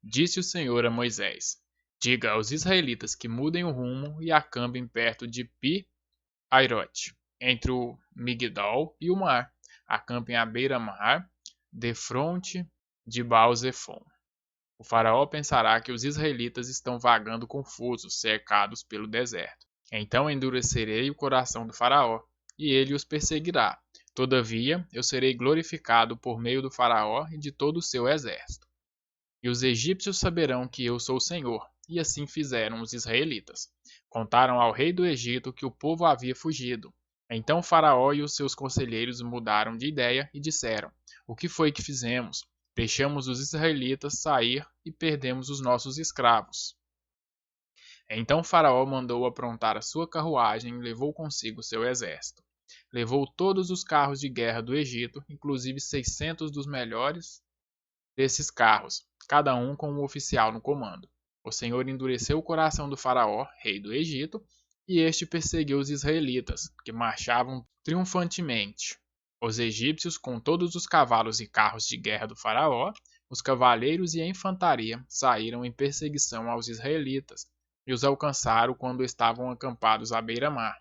Disse o Senhor a Moisés: Diga aos israelitas que mudem o rumo e acampem perto de Pi-Hairote, entre o Migdol e o mar. Acampem à beira-mar, defronte de Baal-Zefon. O faraó pensará que os israelitas estão vagando confusos, cercados pelo deserto. Então endurecerei o coração do faraó, e ele os perseguirá. Todavia, eu serei glorificado por meio do faraó e de todo o seu exército. E os egípcios saberão que eu sou o Senhor, e assim fizeram os israelitas. Contaram ao rei do Egito que o povo havia fugido. Então Faraó e os seus conselheiros mudaram de ideia e disseram: O que foi que fizemos? Deixamos os israelitas sair e perdemos os nossos escravos. Então Faraó mandou aprontar a sua carruagem e levou consigo seu exército. Levou todos os carros de guerra do Egito, inclusive 600 dos melhores desses carros, cada um com um oficial no comando. O Senhor endureceu o coração do Faraó, rei do Egito, e este perseguiu os israelitas, que marchavam triunfantemente. Os egípcios, com todos os cavalos e carros de guerra do Faraó, os cavaleiros e a infantaria, saíram em perseguição aos israelitas e os alcançaram quando estavam acampados à beira-mar,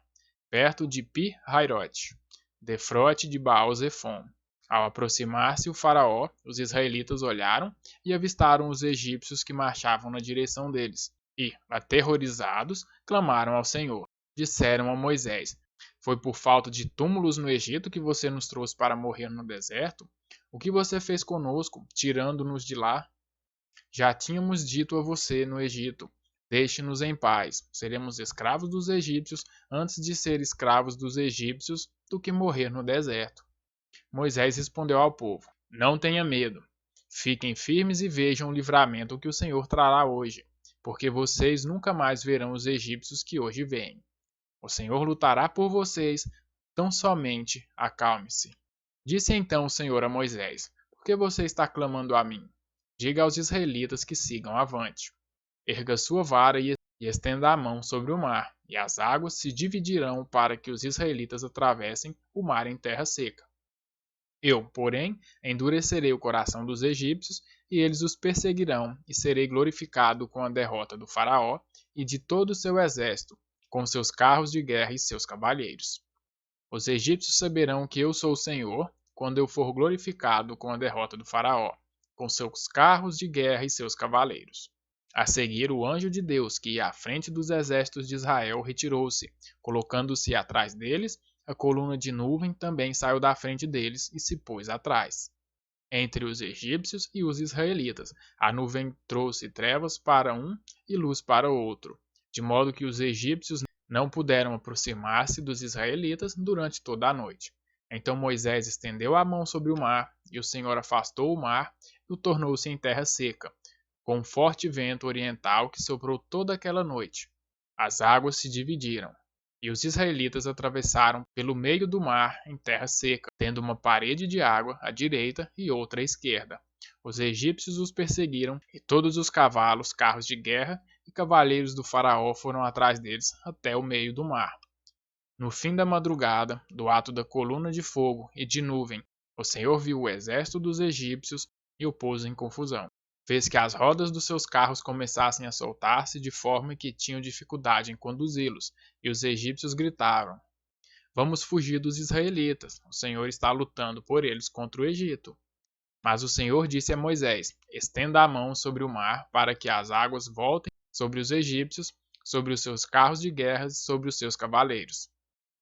perto de Pi-Hairote, defronte de Baal-Zefon. Ao aproximar-se o faraó, os israelitas olharam e avistaram os egípcios que marchavam na direção deles, e, aterrorizados, clamaram ao Senhor. Disseram a Moisés: Foi por falta de túmulos no Egito que você nos trouxe para morrer no deserto? O que você fez conosco, tirando-nos de lá? Já tínhamos dito a você no Egito: Deixe-nos em paz, seremos escravos dos egípcios antes de ser escravos dos egípcios do que morrer no deserto. Moisés respondeu ao povo: Não tenha medo. Fiquem firmes e vejam o livramento que o Senhor trará hoje, porque vocês nunca mais verão os egípcios que hoje veem. O Senhor lutará por vocês, tão somente acalme-se. Disse então o Senhor a Moisés: Por que você está clamando a mim? Diga aos israelitas que sigam avante. Erga sua vara e estenda a mão sobre o mar, e as águas se dividirão para que os israelitas atravessem o mar em terra seca. Eu, porém, endurecerei o coração dos egípcios, e eles os perseguirão, e serei glorificado com a derrota do Faraó e de todo o seu exército, com seus carros de guerra e seus cavalheiros. Os egípcios saberão que eu sou o Senhor, quando eu for glorificado com a derrota do Faraó, com seus carros de guerra e seus cavaleiros. A seguir, o anjo de Deus, que ia à frente dos exércitos de Israel, retirou-se, colocando-se atrás deles. A coluna de nuvem também saiu da frente deles e se pôs atrás. Entre os egípcios e os israelitas, a nuvem trouxe trevas para um e luz para o outro, de modo que os egípcios não puderam aproximar-se dos israelitas durante toda a noite. Então Moisés estendeu a mão sobre o mar, e o Senhor afastou o mar e o tornou-se em terra seca, com um forte vento oriental que soprou toda aquela noite. As águas se dividiram, e os israelitas atravessaram pelo meio do mar em terra seca, tendo uma parede de água à direita e outra à esquerda. Os egípcios os perseguiram, e todos os cavalos, carros de guerra e cavaleiros do faraó foram atrás deles até o meio do mar. No fim da madrugada, do ato da coluna de fogo e de nuvem, o Senhor viu o exército dos egípcios e o pôs em confusão. Fez que as rodas dos seus carros começassem a soltar-se de forma que tinham dificuldade em conduzi-los, e os egípcios gritavam: Vamos fugir dos israelitas, o Senhor está lutando por eles contra o Egito. Mas o Senhor disse a Moisés: Estenda a mão sobre o mar para que as águas voltem sobre os egípcios, sobre os seus carros de guerra e sobre os seus cavaleiros.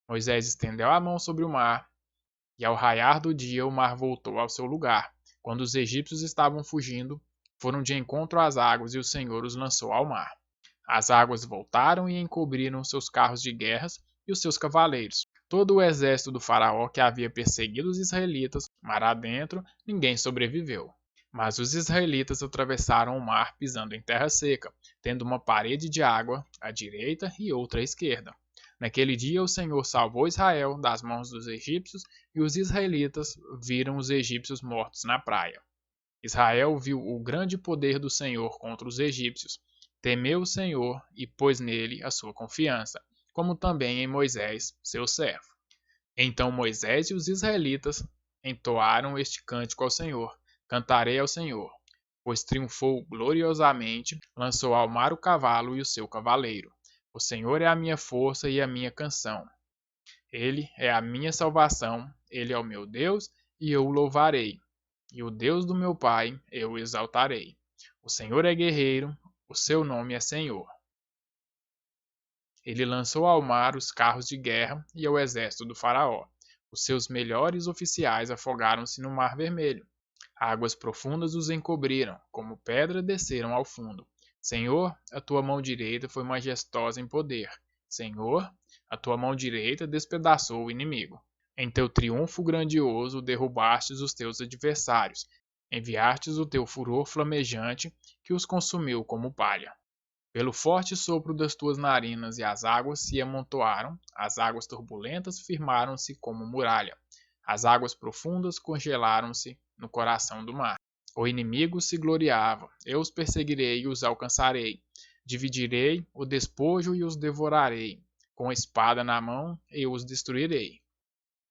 Moisés estendeu a mão sobre o mar, e ao raiar do dia o mar voltou ao seu lugar. Quando os egípcios estavam fugindo, foram de encontro às águas e o Senhor os lançou ao mar. As águas voltaram e encobriram seus carros de guerras e os seus cavaleiros. Todo o exército do faraó que havia perseguido os israelitas, mar adentro, ninguém sobreviveu. Mas os israelitas atravessaram o mar pisando em terra seca, tendo uma parede de água à direita e outra à esquerda. Naquele dia o Senhor salvou Israel das mãos dos egípcios, e os israelitas viram os egípcios mortos na praia. Israel viu o grande poder do Senhor contra os egípcios, temeu o Senhor e pôs nele a sua confiança, como também em Moisés, seu servo. Então Moisés e os israelitas entoaram este cântico ao Senhor: Cantarei ao Senhor. pois triunfou gloriosamente, lançou ao mar o cavalo e o seu cavaleiro. O Senhor é a minha força e a minha canção. Ele é a minha salvação, ele é o meu Deus, e eu o louvarei. E o Deus do meu pai eu o exaltarei. O Senhor é guerreiro, o seu nome é Senhor. Ele lançou ao mar os carros de guerra e ao exército do Faraó. Os seus melhores oficiais afogaram-se no Mar Vermelho. Águas profundas os encobriram, como pedra desceram ao fundo. Senhor, a tua mão direita foi majestosa em poder. Senhor, a tua mão direita despedaçou o inimigo. Em teu triunfo grandioso derrubastes os teus adversários. Enviastes o teu furor flamejante, que os consumiu como palha. Pelo forte sopro das tuas narinas e as águas se amontoaram, as águas turbulentas firmaram-se como muralha, as águas profundas congelaram-se no coração do mar. O inimigo se gloriava, eu os perseguirei e os alcançarei. Dividirei o despojo e os devorarei. Com a espada na mão eu os destruirei.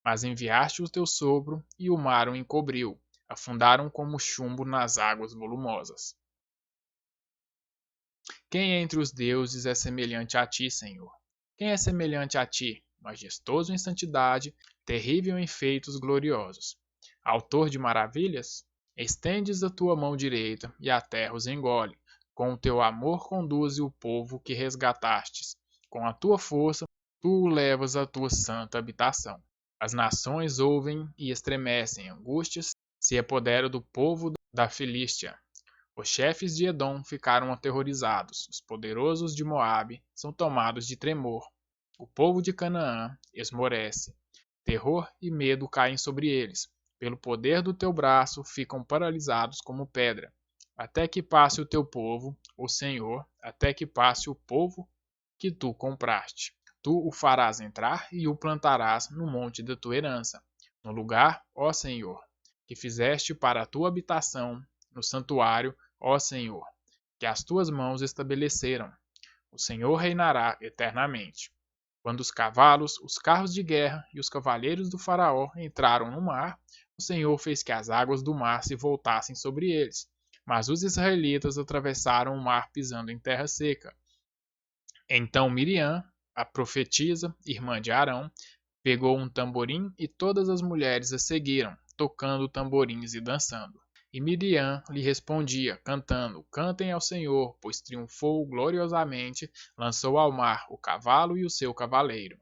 Mas enviaste o teu sopro e o mar o encobriu, afundaram como chumbo nas águas volumosas. Quem entre os deuses é semelhante a ti, Senhor? Quem é semelhante a ti, majestoso em santidade, terrível em feitos gloriosos? Autor de maravilhas? Estendes a tua mão direita e a terra os engole. Com o teu amor conduze o povo que resgatastes. Com a tua força, tu o levas à tua santa habitação. As nações ouvem e estremecem, angústias se apoderam do povo da Filístia. Os chefes de Edom ficaram aterrorizados, os poderosos de Moabe são tomados de tremor. O povo de Canaã esmorece. Terror e medo caem sobre eles. Pelo poder do teu braço ficam paralisados como pedra. Até que passe o teu povo, o Senhor, até que passe o povo que tu compraste. Tu o farás entrar e o plantarás no monte da tua herança, no lugar, ó Senhor, que fizeste para a tua habitação, no santuário, ó Senhor, que as tuas mãos estabeleceram. O Senhor reinará eternamente. Quando os cavalos, os carros de guerra e os cavaleiros do Faraó entraram no mar, o Senhor fez que as águas do mar se voltassem sobre eles. Mas os israelitas atravessaram o mar pisando em terra seca. Então Miriam, a profetisa, irmã de Arão, pegou um tamborim e todas as mulheres a seguiram, tocando tamborins e dançando. E Miriam lhe respondia, cantando: Cantem ao Senhor, pois triunfou gloriosamente, lançou ao mar o cavalo e o seu cavaleiro.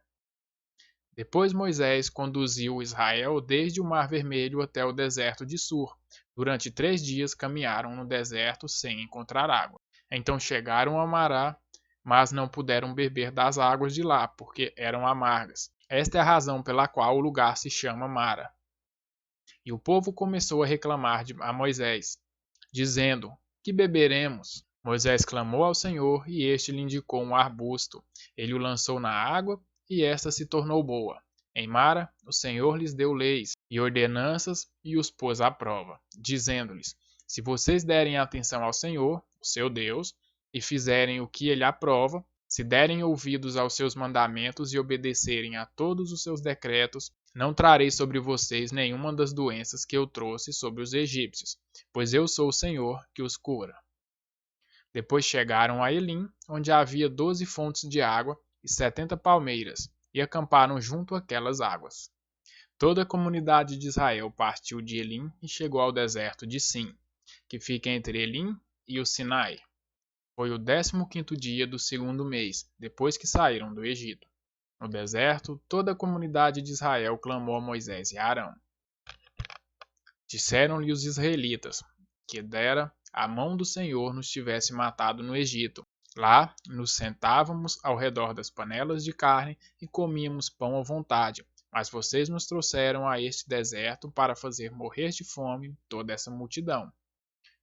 Depois Moisés conduziu Israel desde o Mar Vermelho até o deserto de Sur. Durante 3 dias caminharam no deserto sem encontrar água. Então chegaram a Mará, mas não puderam beber das águas de lá, porque eram amargas. Esta é a razão pela qual o lugar se chama Mara. E o povo começou a reclamar a Moisés, dizendo: Que beberemos? Moisés clamou ao Senhor e este lhe indicou um arbusto. Ele o lançou na água e esta se tornou boa. Em Mara, o Senhor lhes deu leis e ordenanças e os pôs à prova, dizendo-lhes: Se vocês derem atenção ao Senhor, o seu Deus, e fizerem o que ele aprova, se derem ouvidos aos seus mandamentos e obedecerem a todos os seus decretos, não trarei sobre vocês nenhuma das doenças que eu trouxe sobre os egípcios, pois eu sou o Senhor que os cura. Depois chegaram a Elim, onde havia 12 fontes de água e 70 palmeiras, e acamparam junto àquelas águas. Toda a comunidade de Israel partiu de Elim e chegou ao deserto de Sim, que fica entre Elim e o Sinai. Foi o 15º dia do 2º mês, depois que saíram do Egito. No deserto, toda a comunidade de Israel clamou a Moisés e a Arão. Disseram-lhe os israelitas que dera a mão do Senhor nos tivesse matado no Egito. Lá nos sentávamos ao redor das panelas de carne e comíamos pão à vontade. Mas vocês nos trouxeram a este deserto para fazer morrer de fome toda essa multidão.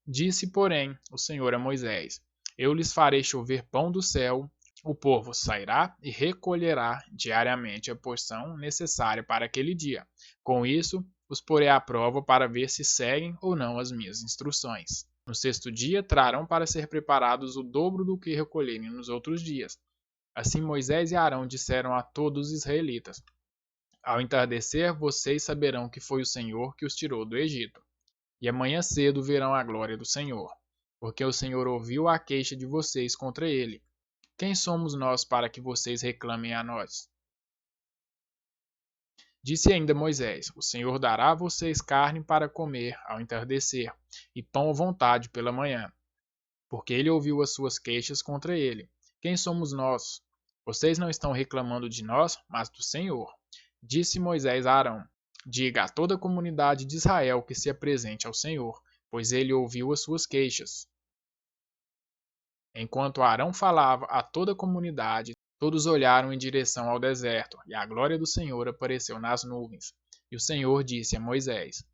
Disse, porém, o Senhor a Moisés: Eu lhes farei chover pão do céu. O povo sairá e recolherá diariamente a porção necessária para aquele dia. Com isso, os porei à prova para ver se seguem ou não as minhas instruções. No 6º dia, trarão para ser preparados o dobro do que recolherem nos outros dias. Assim Moisés e Arão disseram a todos os israelitas: Ao entardecer, vocês saberão que foi o Senhor que os tirou do Egito. e amanhã cedo verão a glória do Senhor, porque o Senhor ouviu a queixa de vocês contra ele. Quem somos nós para que vocês reclamem a nós? Disse ainda Moisés: O Senhor dará a vocês carne para comer ao entardecer, e pão à vontade pela manhã, porque ele ouviu as suas queixas contra ele. Quem somos nós? Vocês não estão reclamando de nós, mas do Senhor. Disse Moisés a Arão: Diga a toda a comunidade de Israel que se apresente ao Senhor, pois ele ouviu as suas queixas. Enquanto Arão falava a toda a comunidade, todos olharam em direção ao deserto, e a glória do Senhor apareceu nas nuvens. E o Senhor disse a Moisés: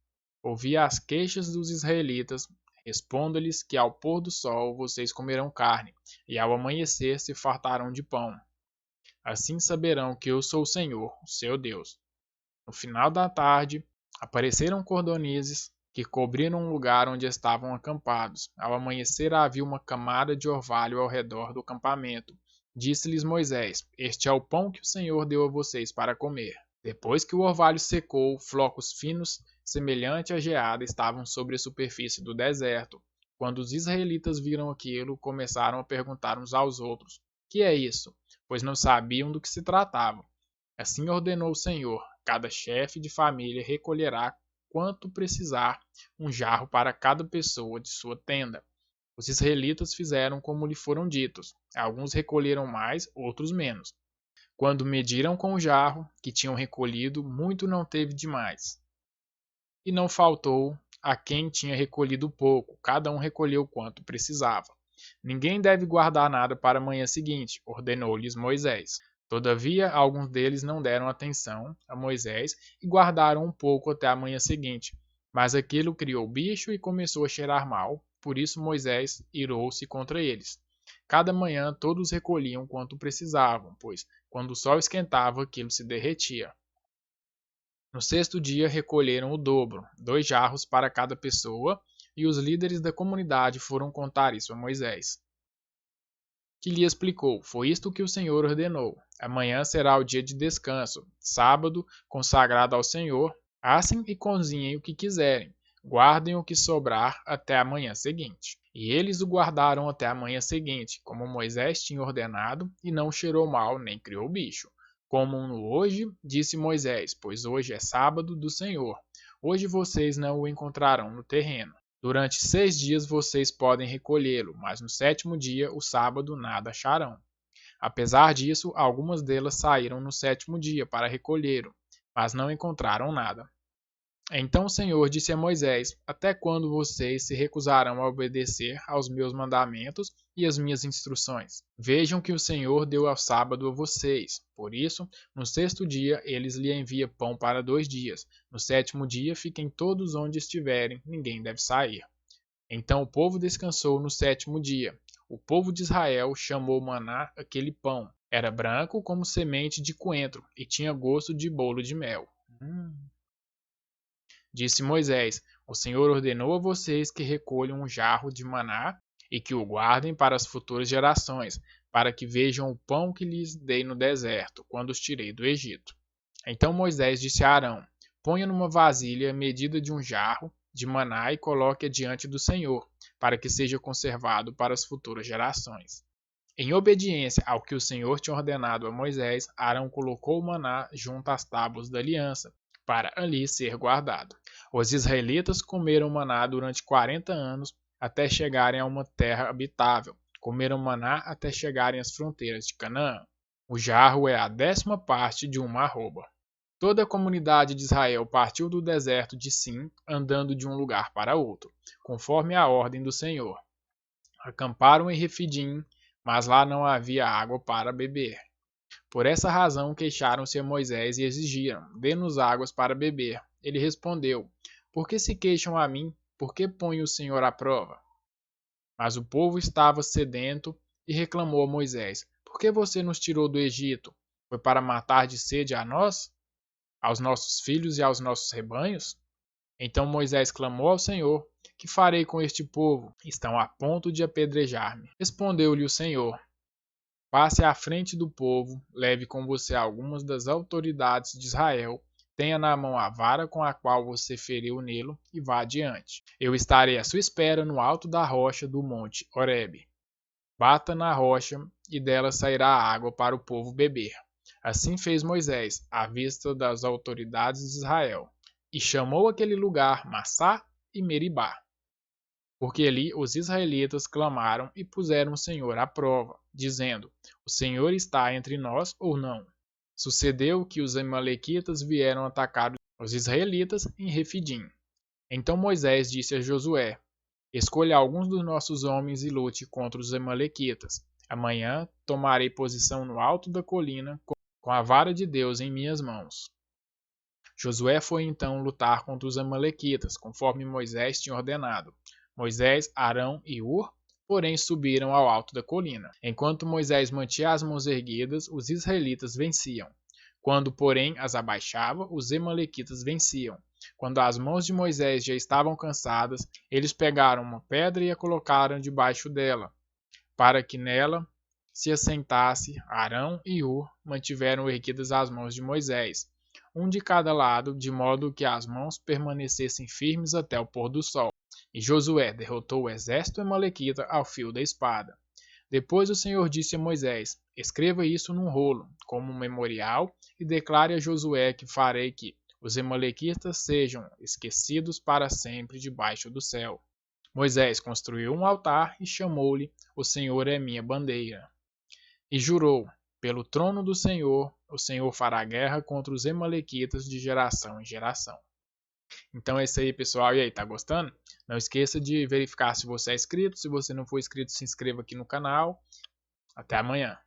Ouvi as queixas dos israelitas, responda-lhes que ao pôr do sol vocês comerão carne, e ao amanhecer se fartarão de pão. Assim saberão que eu sou o Senhor, o seu Deus. No final da tarde, apareceram cordonizes que cobriram o lugar onde estavam acampados. Ao amanhecer havia uma camada de orvalho ao redor do acampamento. Disse-lhes Moisés: Este é o pão que o Senhor deu a vocês para comer. Depois que o orvalho secou, flocos finos, semelhante a geada, estavam sobre a superfície do deserto. Quando os israelitas viram aquilo, começaram a perguntar uns aos outros: Que é isso? Pois não sabiam do que se tratava. Assim ordenou o Senhor: cada chefe de família recolherá quanto precisar, um jarro para cada pessoa de sua tenda. Os israelitas fizeram como lhe foram ditos. Alguns recolheram mais, outros menos. Quando mediram com o jarro que tinham recolhido, muito não teve demais. E não faltou a quem tinha recolhido pouco, cada um recolheu quanto precisava. Ninguém deve guardar nada para a manhã seguinte, ordenou-lhes Moisés. Todavia, alguns deles não deram atenção a Moisés e guardaram um pouco até a manhã seguinte. Mas aquilo criou bicho e começou a cheirar mal, por isso Moisés irou-se contra eles. Cada manhã todos recolhiam quanto precisavam, pois, quando o sol esquentava, aquilo se derretia. No sexto dia recolheram o dobro, 2 jarros para cada pessoa, e os líderes da comunidade foram contar isso a Moisés, que lhe explicou: Foi isto que o Senhor ordenou. Amanhã será o dia de descanso, sábado consagrado ao Senhor. Assem e cozinhem o que quiserem. Guardem o que sobrar até a manhã seguinte. E eles o guardaram até a manhã seguinte, como Moisés tinha ordenado, e não cheirou mal nem criou bicho. Comam-no hoje, disse Moisés, pois hoje é sábado do Senhor. Hoje vocês não o encontrarão no terreno. Durante 6 dias vocês podem recolhê-lo, mas no sétimo dia, o sábado, nada acharão. Apesar disso, algumas delas saíram no sétimo dia para recolhê-lo, mas não encontraram nada. Então o Senhor disse a Moisés: Até quando vocês se recusarão a obedecer aos meus mandamentos e às minhas instruções? Vejam que o Senhor deu ao sábado a vocês. Por isso, no sexto dia, eles lhe enviam pão para 2 dias. No sétimo dia, fiquem todos onde estiverem, ninguém deve sair. Então o povo descansou no sétimo dia. O povo de Israel chamou maná aquele pão. Era branco como semente de coentro e tinha gosto de bolo de mel. Disse Moisés: O Senhor ordenou a vocês que recolham um jarro de maná e que o guardem para as futuras gerações, para que vejam o pão que lhes dei no deserto, quando os tirei do Egito. Então Moisés disse a Arão: Ponha numa vasilha a medida de um jarro de maná e coloque-a diante do Senhor, para que seja conservado para as futuras gerações. Em obediência ao que o Senhor tinha ordenado a Moisés, Arão colocou o maná junto às tábuas da aliança, para ali ser guardado. Os israelitas comeram maná durante 40 anos, até chegarem a uma terra habitável. Comeram maná até chegarem às fronteiras de Canaã. O jarro é a 10ª parte de uma arroba. Toda a comunidade de Israel partiu do deserto de Sim, andando de um lugar para outro, conforme a ordem do Senhor. Acamparam em Refidim, mas lá não havia água para beber. Por essa razão queixaram-se a Moisés e exigiram: Dê-nos águas para beber. Ele respondeu: Por que se queixam a mim? Por que põe o Senhor à prova? Mas o povo estava sedento e reclamou a Moisés: Por que você nos tirou do Egito? Foi para matar de sede a nós, aos nossos filhos e aos nossos rebanhos? Então Moisés clamou ao Senhor: Que farei com este povo? Estão a ponto de apedrejar-me. Respondeu-lhe o Senhor: Passe à frente do povo, leve com você algumas das autoridades de Israel Tenha na mão a vara com a qual você feriu o Nilo e vá adiante. Eu estarei à sua espera no alto da rocha do monte Horebe. Bata na rocha e dela sairá água para o povo beber. Assim fez Moisés, à vista das autoridades de Israel, e chamou aquele lugar Massá e Meribá, porque ali os israelitas clamaram e puseram o Senhor à prova, dizendo: O Senhor está entre nós ou não? Sucedeu que os amalequitas vieram atacar os israelitas em Refidim. Então Moisés disse a Josué: Escolha alguns dos nossos homens e lute contra os amalequitas. Amanhã tomarei posição no alto da colina com a vara de Deus em minhas mãos. Josué foi então lutar contra os amalequitas, conforme Moisés tinha ordenado. Moisés, Arão e Hur, porém, subiram ao alto da colina. Enquanto Moisés mantinha as mãos erguidas, os israelitas venciam. Quando, porém, as abaixava, os amalequitas venciam. Quando as mãos de Moisés já estavam cansadas, eles pegaram uma pedra e a colocaram debaixo dela, para que nela se assentasse. Arão e Hur mantiveram erguidas as mãos de Moisés, um de cada lado, de modo que as mãos permanecessem firmes até o pôr do sol. E Josué derrotou o exército amalequita ao fio da espada. Depois o Senhor disse a Moisés: Escreva isso num rolo, como um memorial, e declare a Josué que farei que os amalequitas sejam esquecidos para sempre debaixo do céu. Moisés construiu um altar e chamou-lhe: O Senhor é minha bandeira. E jurou: Pelo trono do Senhor, o Senhor fará guerra contra os amalequitas de geração em geração. Então é isso aí, pessoal. E aí, tá gostando? Não esqueça de verificar se você é inscrito. Se você não for inscrito, se inscreva aqui no canal. Até amanhã.